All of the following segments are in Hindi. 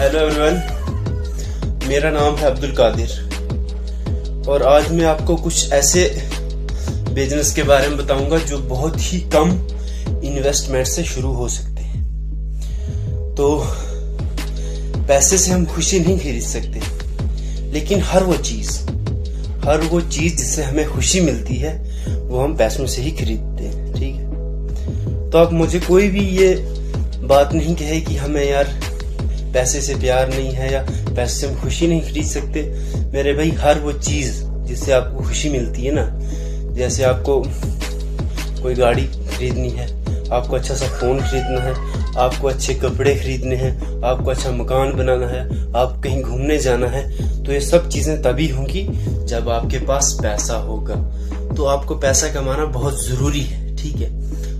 हेलो एवरीवन, मेरा नाम है अब्दुल कादिर और आज मैं आपको कुछ ऐसे बिजनेस के बारे में बताऊंगा जो बहुत ही कम इन्वेस्टमेंट से शुरू हो सकते हैं। तो पैसे से हम खुशी नहीं खरीद सकते, लेकिन हर वो चीज जिससे हमें खुशी मिलती है वो हम पैसों से ही खरीदते हैं। ठीक है, तो अब मुझे कोई भी ये बात नहीं कहे कि हमें यार पैसे से प्यार नहीं है या पैसे से हम खुशी नहीं खरीद सकते। मेरे भाई, हर वो चीज जिससे आपको खुशी मिलती है ना, जैसे आपको कोई गाड़ी खरीदनी है, आपको अच्छा सा फोन खरीदना है, आपको अच्छे कपड़े खरीदने हैं, आपको अच्छा मकान बनाना है, आप कहीं घूमने जाना है, तो ये सब चीजें तभी होंगी जब आपके पास पैसा होगा। तो आपको पैसा कमाना बहुत जरूरी है। ठीक है,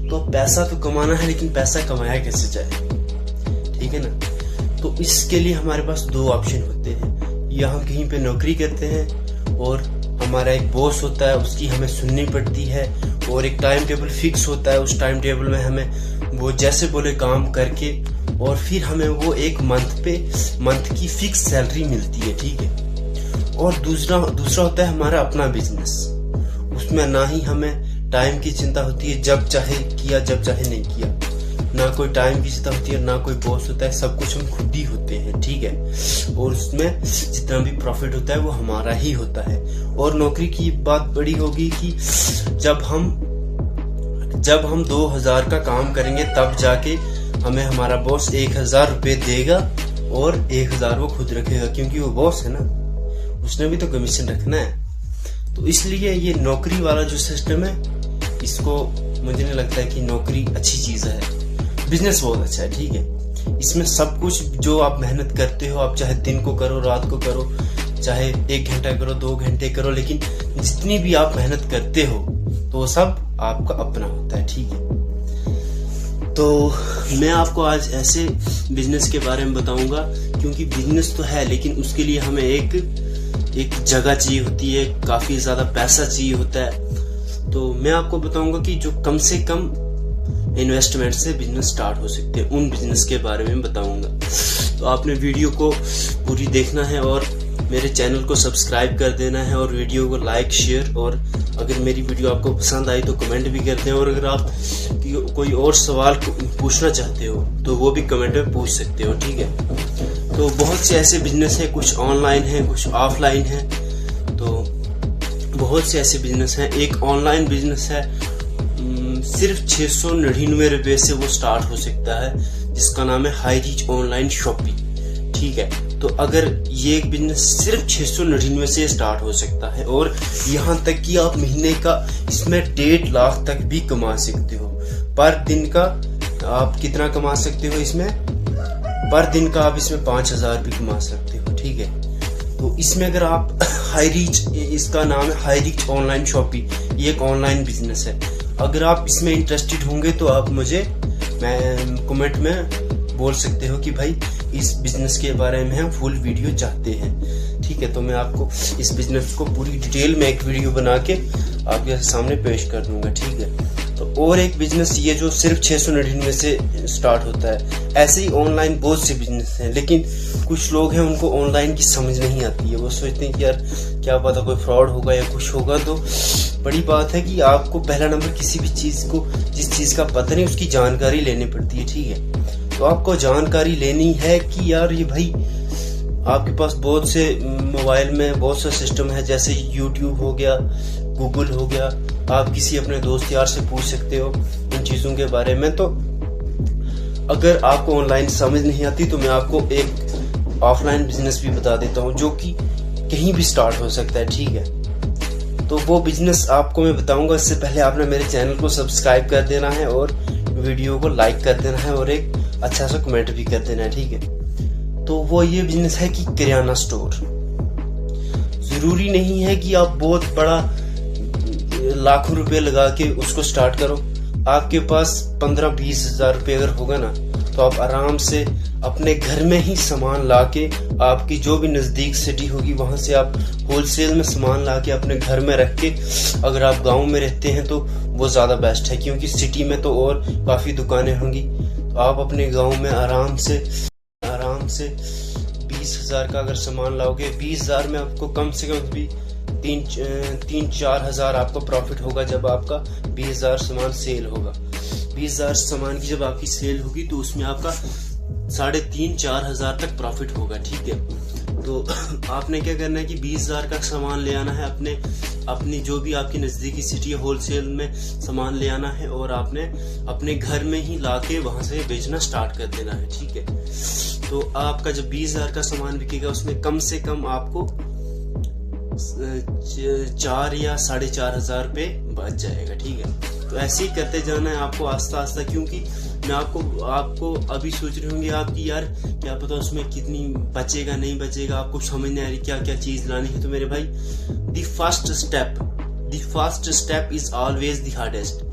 तो पैसा तो कमाना है, लेकिन पैसा कमाया कैसे जाए? ठीक है ना। तो इसके लिए हमारे पास दो ऑप्शन होते हैं, या हम कहीं पे नौकरी करते हैं और हमारा एक बॉस होता है, उसकी हमें सुननी पड़ती है और एक टाइम टेबल फिक्स होता है। उस टाइम टेबल में हमें वो जैसे बोले काम करके और फिर हमें वो एक मंथ की फिक्स सैलरी मिलती है। ठीक है, और दूसरा होता है हमारा अपना बिजनेस। उसमें ना ही हमें टाइम की चिंता होती है, जब चाहे किया जब चाहे नहीं किया, ना कोई टाइम की चिंता होती है, ना कोई बॉस होता है, सब कुछ हम खुद ही होते हैं। ठीक है, और उसमें जितना भी प्रॉफिट होता है वो हमारा ही होता है। और नौकरी की बात बड़ी होगी कि जब हम 2000 का काम करेंगे तब जाके हमें हमारा बॉस 1000 रुपये देगा और 1000 वो खुद रखेगा, क्योंकि वो बॉस है ना, उसने भी तो कमीशन रखना है। तो इसलिए ये नौकरी वाला जो सिस्टम है, इसको मुझे नहीं लगता है कि नौकरी अच्छी चीज है। बिजनेस बहुत अच्छा है। ठीक है, इसमें सब कुछ जो आप मेहनत करते हो, आप चाहे दिन को करो, रात को करो, चाहे 1 घंटा करो, 2 घंटे करो, लेकिन जितनी भी आप मेहनत करते हो तो वो सब आपका अपना होता है। ठीक है, तो मैं आपको आज ऐसे बिजनेस के बारे में बताऊंगा, क्योंकि बिजनेस तो है लेकिन उसके लिए हमें एक जगह चाहिए होती है, काफी ज्यादा पैसा चाहिए होता है। तो मैं आपको बताऊंगा कि जो कम से कम इन्वेस्टमेंट से बिजनेस स्टार्ट हो सकते हैं, उन बिजनेस के बारे में बताऊंगा। तो आपने वीडियो को पूरी देखना है और मेरे चैनल को सब्सक्राइब कर देना है और वीडियो को लाइक शेयर, और अगर मेरी वीडियो आपको पसंद आई तो कमेंट भी कर दें। और अगर आप कोई और सवाल पूछना चाहते हो तो वो भी कमेंट में पूछ सकते हो। ठीक है, तो बहुत से ऐसे बिजनेस है, कुछ ऑनलाइन है, कुछ ऑफलाइन है। तो बहुत से ऐसे बिजनेस हैं। एक ऑनलाइन बिजनेस है, सिर्फ 699 रुपए से वो स्टार्ट हो सकता है, जिसका नाम है हाई रीच ऑनलाइन शॉपिंग। ठीक है, तो अगर ये एक बिजनेस सिर्फ 699 से स्टार्ट हो सकता है, और यहाँ तक कि आप महीने का इसमें 1.5 लाख तक भी कमा सकते हो। पर दिन का आप कितना कमा सकते हो इसमें? पर दिन का आप इसमें 5000 भी कमा सकते हो। ठीक है, तो इसमें अगर आप हाई रीच, इसका नाम है हाई रीच ऑनलाइन शॉपिंग, ये एक ऑनलाइन बिजनेस है। अगर आप इसमें इंटरेस्टेड होंगे तो आप मुझे कमेंट में बोल सकते हो कि भाई इस बिजनेस के बारे में हम फुल वीडियो चाहते हैं। ठीक है, तो मैं आपको इस बिजनेस को पूरी डिटेल में एक वीडियो बना के आपके सामने पेश कर दूंगा। ठीक है, तो और एक बिजनेस ये जो सिर्फ 699 से स्टार्ट होता है। ऐसे ही ऑनलाइन बहुत से बिजनेस हैं, लेकिन कुछ लोग हैं उनको ऑनलाइन की समझ नहीं आती है। वो सोचते हैं कि यार क्या पता कोई फ्रॉड होगा या कुछ होगा। तो बड़ी बात है कि आपको पहला नंबर किसी भी चीज को, जिस चीज का पता नहीं, उसकी जानकारी लेनी पड़ती है। ठीक है, तो आपको जानकारी लेनी है कि यार ये भाई आपके पास बहुत से मोबाइल में बहुत सा सिस्टम है, जैसे यूट्यूब हो गया, गूगल हो गया। आप किसी अपने दोस्त यार से पूछ सकते हो इन चीजों के बारे में। तो अगर आपको ऑनलाइन समझ नहीं आती तो मैं आपको एक ऑफलाइन बिजनेस भी बता देता हूँ, जो कि कहीं भी स्टार्ट हो सकता है। ठीक है, तो वो बिजनेस आपको मैं बताऊंगा। इससे पहले आपने मेरे चैनल को सब्सक्राइब कर देना है और वीडियो को लाइक कर देना है और एक अच्छा सा कमेंट भी कर देना है। ठीक है, तो वो ये बिजनेस है कि किराना स्टोर। जरूरी नहीं है कि आप बहुत बड़ा लाखों रुपए लगा के उसको स्टार्ट करो। आपके पास 15-20 हजार रुपये अगर होगा ना, तो आप आराम से अपने घर में ही सामान लाके, आपकी जो भी नजदीक सिटी होगी वहां से आप होलसेल में सामान लाके अपने घर में रख के, अगर आप गांव में रहते हैं तो वो ज्यादा बेस्ट है, क्योंकि सिटी में तो और काफी दुकानें होंगी। तो आप अपने गांव में आराम आराम से 20,000 का अगर सामान लाओगे, 20,000 में आपको कम से कम भी 3-4 हज़ार आपको प्रॉफिट होगा जब आपका 20,000 सामान सेल होगा। 20,000 सामान की जब आपकी सेल होगी तो उसमें आपका 3,500-4 हज़ार तक प्रॉफिट होगा। ठीक है, तो आपने क्या करना है कि 20,000 का सामान ले आना है, अपनी जो भी आपकी नज़दीकी सिटी होलसेल में सामान ले आना है और आपने अपने घर में ही लाके वहां से बेचना स्टार्ट कर देना है। ठीक है, तो आपका जब 20,000 का सामान बिकेगा उसमें कम से कम आपको 4 या 4,500 रुपये बच जाएगा। ठीक है, तो ऐसे ही करते जाना है आपको आस्ता आस्ता, क्योंकि मैं आपको अभी सोच रहे होंगे आपकी यार क्या पता उसमें कितनी बचेगा नहीं बचेगा, आपको समझ नहीं आ रही क्या क्या चीज लानी है। तो मेरे भाई the first step is always the hardest.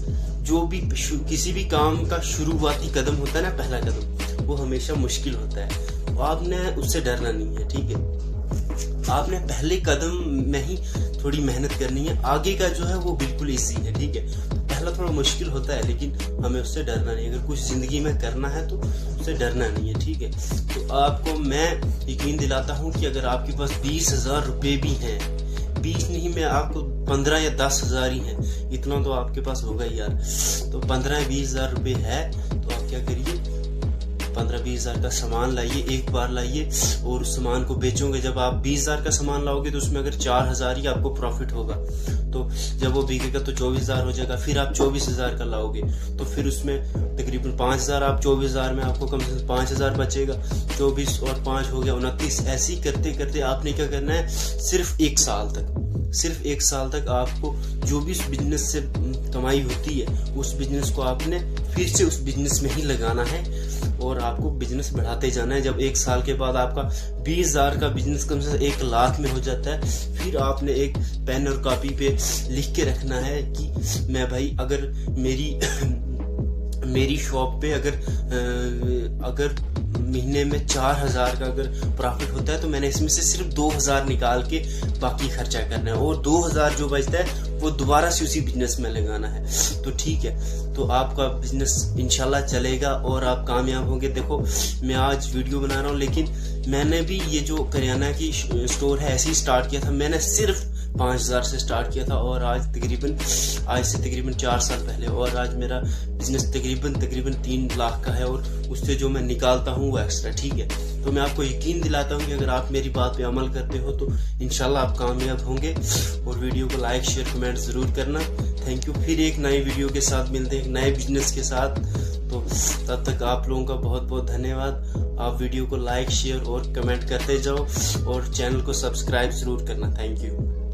जो भी किसी भी काम का शुरुआती कदम होता है ना, पहला कदम, वो हमेशा मुश्किल होता है। तो आपने उससे डरना नहीं है। ठीक है, आपने पहले कदम में ही थोड़ी मेहनत करनी है, आगे का जो है वो बिल्कुल इजी है। ठीक है, पहला थोड़ा मुश्किल होता है लेकिन हमें उससे डरना नहीं। अगर कुछ जिंदगी में करना है तो उससे डरना नहीं है। ठीक है, तो आपको मैं यकीन दिलाता हूँ कि अगर आपके पास 20,000 रुपये भी हैं, 20 नहीं, मैं आपको 15 या 10,000 ही है, इतना तो आपके पास होगा ही यार। तो 15-20 हज़ार रुपये है तो आप क्या करिए, 15-20 हज़ार का सामान लाइए, एक बार लाइए और उस सामान को बेचोगे। जब आप 20,000 का सामान लाओगे तो उसमें अगर 4,000 ही आपको प्रॉफिट होगा, तो जब वो बिकेगा तो 24,000 हो जाएगा। फिर आप 24,000 का लाओगे तो फिर उसमें तकरीबन 5,000, आप 24,000 में आपको कम से कम 5,000 बचेगा। 24 और 5 हो गया 29। ऐसे ही करते करते आपने क्या करना है, सिर्फ 1 साल तक आपको जो भी उस बिजनेस से कमाई होती है उस बिजनेस को आपने फिर से उस बिजनेस में ही लगाना है और आपको बिजनेस बढ़ाते जाना है। जब 1 साल के बाद आपका 20,000 का बिजनेस कम से कम 1 लाख में हो जाता है, फिर आपने एक पेन और कॉपी पे लिख के रखना है कि मैं भाई अगर मेरी शॉप पे अगर महीने में 4,000 का अगर प्रॉफिट होता है तो मैंने इसमें से सिर्फ 2,000 निकाल के बाकी खर्चा करना है और 2,000 जो बचता है वो दोबारा से उसी बिजनेस में लगाना है। तो ठीक है, तो आपका बिजनेस इंशाल्लाह चलेगा और आप कामयाब होंगे। देखो मैं आज वीडियो बना रहा हूँ लेकिन मैंने भी ये जो करियाना की स्टोर है ऐसे ही स्टार्ट किया था। मैंने सिर्फ 5,000 से स्टार्ट किया था और आज से तकरीबन 4 साल पहले, और आज मेरा बिजनेस तकरीबन 3 लाख का है और उससे जो मैं निकालता हूँ वो एक्स्ट्रा। ठीक है, तो मैं आपको यकीन दिलाता हूँ कि अगर आप मेरी बात पे अमल करते हो तो इंशाल्लाह आप कामयाब होंगे। और वीडियो को लाइक शेयर कमेंट जरूर करना। Thank you. फिर एक नई वीडियो के साथ मिलते हैं, एक नए बिजनेस के साथ। तो तब तक आप लोगों का बहुत बहुत धन्यवाद। आप वीडियो को लाइक शेयर और कमेंट करते जाओ और चैनल को सब्सक्राइब जरूर करना। Thank you.